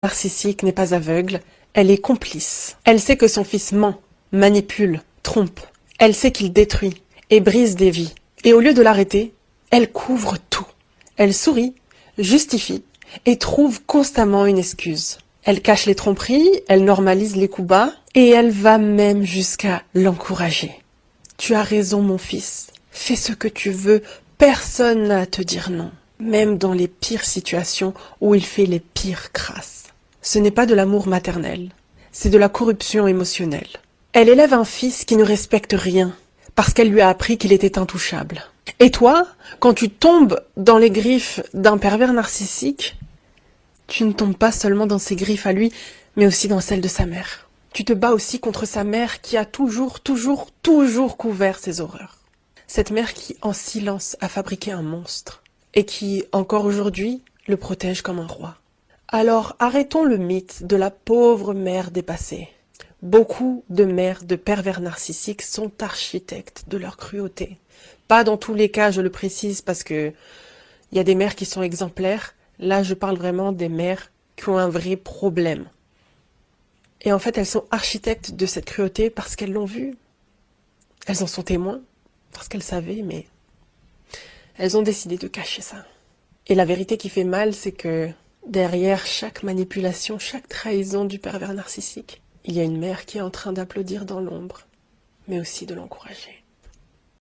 narcissique n'est pas aveugle, elle est complice. Elle sait que son fils ment, manipule, trompe. Elle sait qu'il détruit et brise des vies. Et au lieu de l'arrêter, elle couvre tout. Elle sourit, justifie et trouve constamment une excuse. Elle cache les tromperies, elle normalise les coups bas et elle va même jusqu'à l'encourager. Tu as raison, mon fils. Fais ce que tu veux, personne n'a à te dire non. Même dans les pires situations où il fait les pires crasses. Ce n'est pas de l'amour maternel, c'est de la corruption émotionnelle. Elle élève un fils qui ne respecte rien, parce qu'elle lui a appris qu'il était intouchable. Et toi, quand tu tombes dans les griffes d'un pervers narcissique, tu ne tombes pas seulement dans ses griffes à lui, mais aussi dans celles de sa mère. Tu te bats aussi contre sa mère qui a toujours couvert ses horreurs. Cette mère qui, en silence, a fabriqué un monstre et qui, encore aujourd'hui, le protège comme un roi. Alors, arrêtons le mythe de la pauvre mère dépassée. Beaucoup de mères de pervers narcissiques sont architectes de leur cruauté. Pas dans tous les cas, je le précise, parce que il y a des mères qui sont exemplaires. Là, je parle vraiment des mères qui ont un vrai problème. Et en fait, elles sont architectes de cette cruauté parce qu'elles l'ont vue. Elles en sont témoins, parce qu'elles savaient, mais elles ont décidé de cacher ça. Et la vérité qui fait mal, c'est que derrière chaque manipulation, chaque trahison du pervers narcissique, il y a une mère qui est en train d'applaudir dans l'ombre, mais aussi de l'encourager.